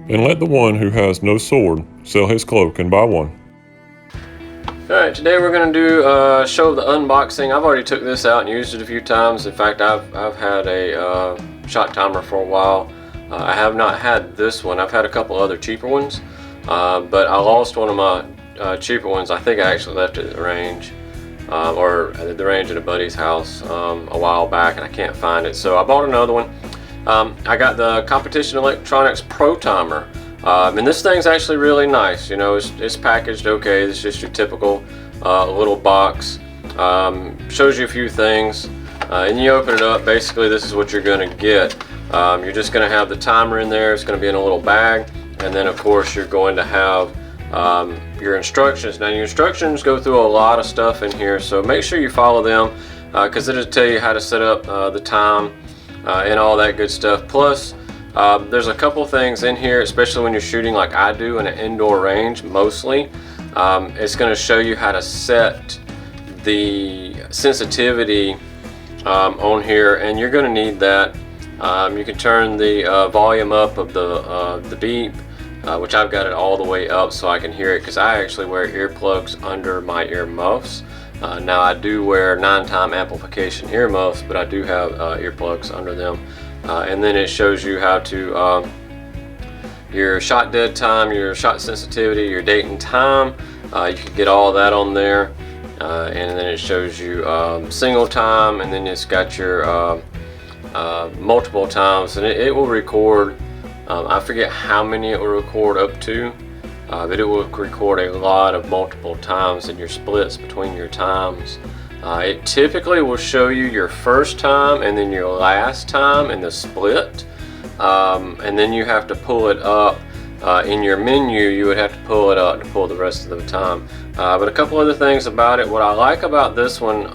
and let the one who has no sword sell his cloak and buy one. Alright, today we're going to do show the unboxing. I've already took this out and used it a few times. In fact, I've had a shot timer for a while. I have not had this one. I've had a couple other cheaper ones, but I lost one of my cheaper ones. I think I actually left it at the range, or at the range at a buddy's house a while back, and I can't find it. So I bought another one. I got the Competition Electronics Pro Timer. And this thing's actually really nice. You know, it's packaged okay. It's just your typical little box. Shows you a few things, and you open it up. Basically, this is what you're going to get. You're just going to have the timer in there. It's going to be in a little bag, and then of course you're going to have your instructions. Now your instructions go through a lot of stuff in here, so make sure you follow them because it'll tell you how to set up the time and all that good stuff. Plus, there's a couple things in here, especially when you're shooting like I do in an indoor range mostly. It's going to show you how to set the sensitivity on here, and you're going to need that. You can turn the volume up of the beep, which I've got it all the way up so I can hear it, because I actually wear earplugs under my earmuffs. Now I do wear 9-time amplification earmuffs, but I do have earplugs under them. And then it shows you how to your shot dead time, your shot sensitivity, your date and time. You can get all that on there, and then it shows you single time, and then it's got your multiple times, and it will record. I forget how many it will record up to, but it will record a lot of multiple times and your splits between your times. It typically will show you your first time and then your last time in the split, and then you have to pull it up in your menu. You would have to pull it up to pull the rest of the time. But a couple other things about it. What I like about this one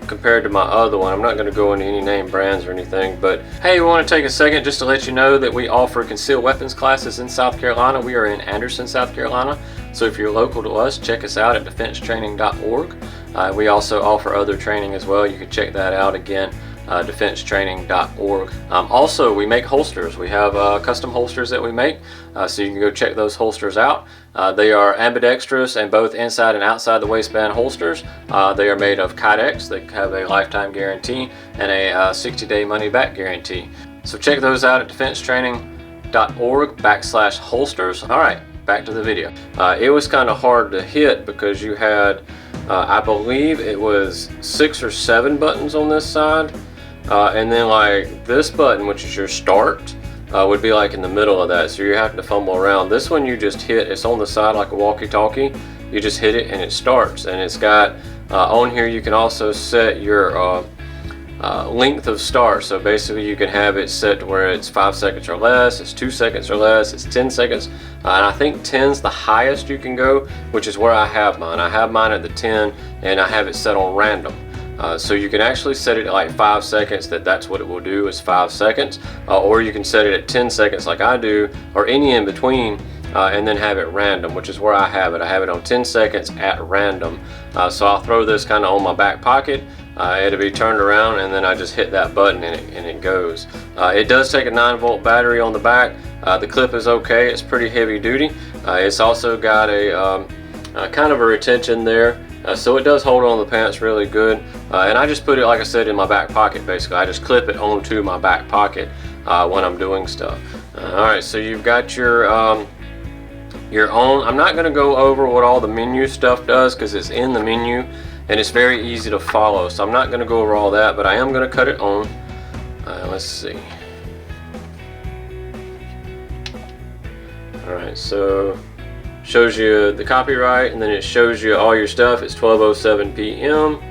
compared to my other one, I'm not going to go into any name brands or anything, but hey, we want to take a second just to let you know that we offer concealed weapons classes in South Carolina. We are in Anderson, South Carolina, so if you're local to us, check us out at defensetraining.org. We also offer other training as well. You can check that out again, defensetraining.org. Also, we make holsters. We have custom holsters that we make, so you can go check those holsters out. They are ambidextrous and both inside and outside the waistband holsters. They are made of Kydex. They have a lifetime guarantee and a 60-day money-back guarantee. So check those out at defensetraining.org/holsters. All right, back to the video. It was kind of hard to hit because you had I believe it was 6 or 7 buttons on this side, and then like this button, which is your start, would be like in the middle of that, so you're having to fumble around. This one you just hit, it's on the side like a walkie-talkie. You just hit it and it starts, and it's got on here you can also set your length of start. So basically you can have it set to where it's 5 seconds or less, it's 2 seconds or less, it's 10 seconds, and I think 10's the highest you can go, which is where I have mine. I have mine at the 10, and I have it set on random. So you can actually set it at like 5 seconds, that's what it will do, is 5 seconds, or you can set it at 10 seconds like I do, or any in between, and then have it random, which is where I have it. I have it on 10 seconds at random. So I'll throw this kind of on my back pocket. It'll be turned around, and then I just hit that button and it goes. It does take a 9-volt battery on the back. The clip is okay. It's pretty heavy duty. It's also got a kind of a retention there, so it does hold on the pants really good. And I just put it, like I said, in my back pocket. Basically, I just clip it onto my back pocket when I'm doing stuff. All right, so you've got your own. I'm not going to go over what all the menu stuff does because it's in the menu and it's very easy to follow, so I'm not going to go over all that, but I am going to cut it on. Let's see. Alright, so shows you the copyright, and then it shows you all your stuff. It's 12:07 p.m.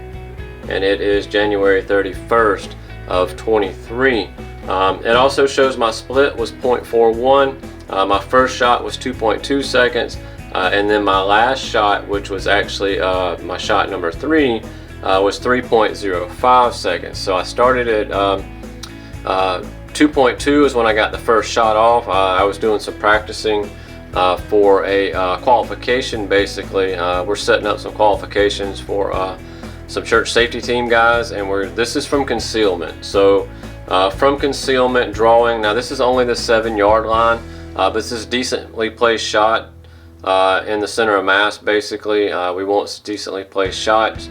and it is January 31st of 23. It also shows my split was 0.41. My first shot was 2.2 seconds, and then my last shot, which was actually my shot number 3, was 3.05 seconds. So I started at 2.2 is when I got the first shot off. I was doing some practicing for a qualification. Basically, we're setting up some qualifications for some church safety team guys, and this is from concealment. So from concealment drawing, now this is only the 7-yard line. but this is decently placed shot in the center of mass. Basically, we want decently placed shots.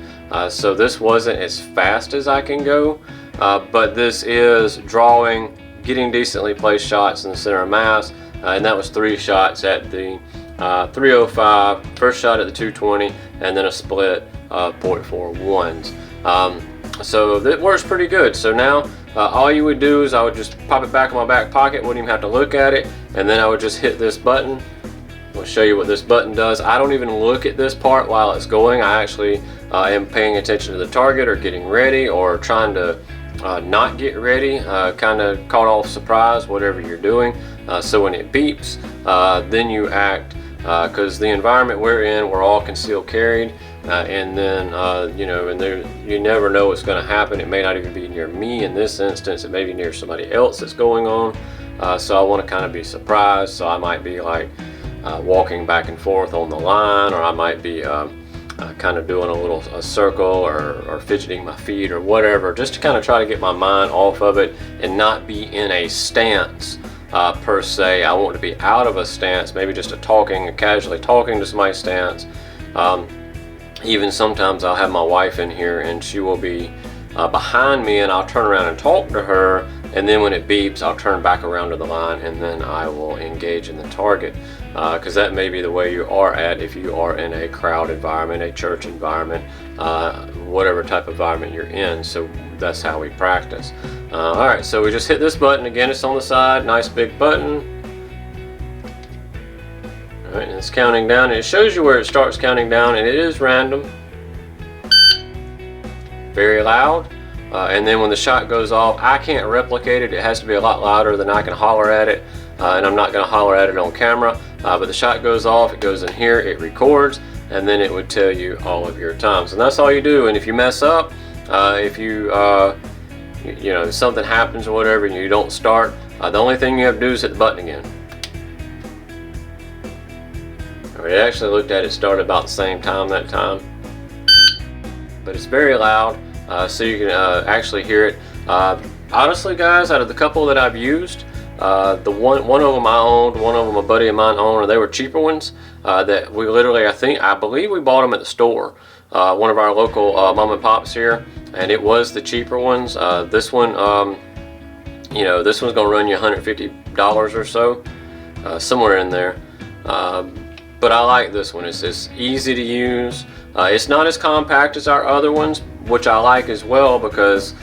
So this wasn't as fast as I can go, but this is drawing, getting decently placed shots in the center of mass, and that was 3 shots at the 305, first shot at the 220, and then a split .41s. So that works pretty good. So now all you would do is I would just pop it back in my back pocket, wouldn't even have to look at it, and then I would just hit this button. I'll show you what this button does. I don't even look at this part while it's going. I actually am paying attention to the target, or getting ready, or trying to not get ready, kind of caught off surprise, whatever you're doing. So when it beeps, then you act, because the environment we're in, we're all concealed carried, and then you know, and there, you never know what's going to happen. It may not even be near me in this instance. It may be near somebody else that's going on. So I want to kind of be surprised. So I might be like walking back and forth on the line, or I might be kind of doing a circle, or fidgeting my feet or whatever, just to kind of try to get my mind off of it and not be in a stance per se. I want to be out of a stance, maybe just casually talking to somebody's stance. Even sometimes I'll have my wife in here and she will be behind me, and I'll turn around and talk to her, and then when it beeps, I'll turn back around to the line, and then I will engage in the target, because that may be the way you are at if you are in a crowd environment, a church environment, whatever type of environment you're in. So that's how we practice. Alright, so we just hit this button again. It's on the side, nice big button. Alright, and it's counting down, and it shows you where it starts counting down, and it is random. Very loud. And then when the shot goes off, I can't replicate it. It has to be a lot louder than I can holler at it, and I'm not going to holler at it on camera. But the shot goes off, it goes in here, it records, and then it would tell you all of your times. And that's all you do. And if you mess up, if you know, something happens or whatever, and you don't start, the only thing you have to do is hit the button again. It actually looked at it started about the same time that time, but it's very loud, so you can actually hear it. Honestly, guys, out of the couple that I've used, the one of them I owned, one of them a buddy of mine owned, and they were cheaper ones that we literally, I believe we bought them at the store, one of our local mom and pops here, and it was the cheaper ones. This one, you know, this one's gonna run you $150 or so, somewhere in there. But I like this one. It's just easy to use. It's not as compact as our other ones, which I like as well, because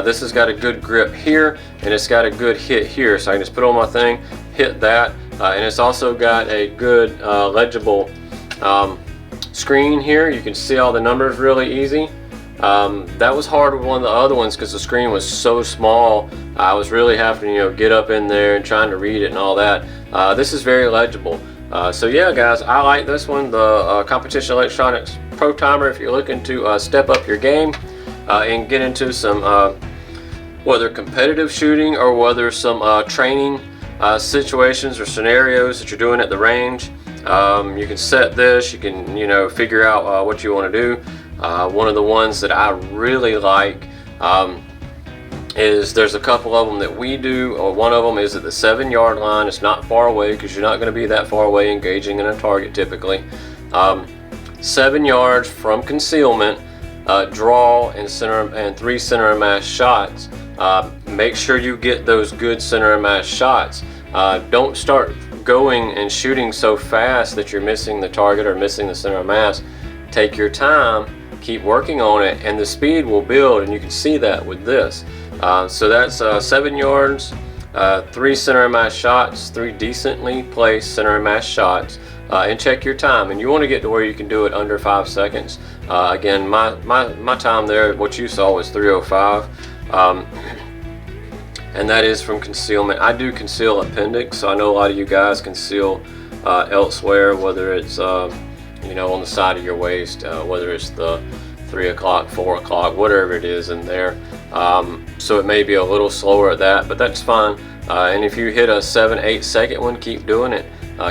this has got a good grip here, and it's got a good hit here. So I can just put it on my thing, hit that, and it's also got a good legible screen here. You can see all the numbers really easy. That was hard with one of the other ones because the screen was so small. I was really having to, you know, get up in there and trying to read it and all that. This is very legible. So yeah, guys, I like this one, the Competition Electronics Pro Timer, if you're looking to step up your game and get into some whether competitive shooting or whether some training situations or scenarios that you're doing at the range. You can set this, you can, you know, figure out what you want to do. One of the ones that I really like is, there's a couple of them that we do, or one of them is at the 7-yard line. It's not far away, because you're not going to be that far away engaging in a target typically. 7 yards from concealment, draw and 3 center of mass shots. Make sure you get those good center of mass shots. Don't start going and shooting so fast that you're missing the target or missing the center of mass. Take your time, keep working on it, and the speed will build, and you can see that with this. So that's 7 yards, 3 center of mass shots, 3 decently placed center of mass shots, and check your time. And you want to get to where you can do it under 5 seconds. Again, my time there, what you saw, was 3:05, and that is from concealment. I do conceal appendix, so I know a lot of you guys conceal elsewhere, whether it's you know, on the side of your waist, whether it's the 3 o'clock, 4 o'clock, whatever it is in there. So it may be a little slower at that, but that's fine. And if you hit a 7-8 second one, keep doing it.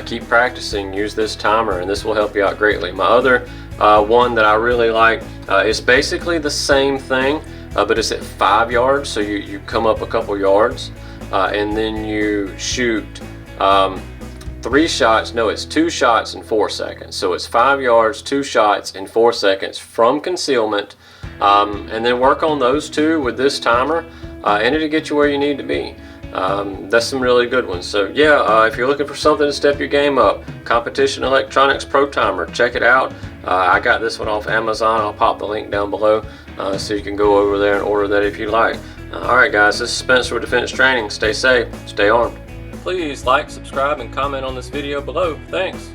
Keep practicing, use this timer, and this will help you out greatly. My other one that I really like is basically the same thing, but it's at 5 yards, so you come up a couple yards, and then you shoot 3 shots, no, it's 2 shots in 4 seconds. So it's 5 yards, 2 shots in 4 seconds from concealment. And then work on those 2 with this timer, and it'll get you where you need to be. That's some really good ones. So yeah, if you're looking for something to step your game up, Competition Electronics Pro Timer, check it out. I got this one off Amazon. I'll pop the link down below so you can go over there and order that if you like. Alright guys, this is Spencer with Defense Training. Stay safe, stay armed. Please like, subscribe, and comment on this video below. Thanks.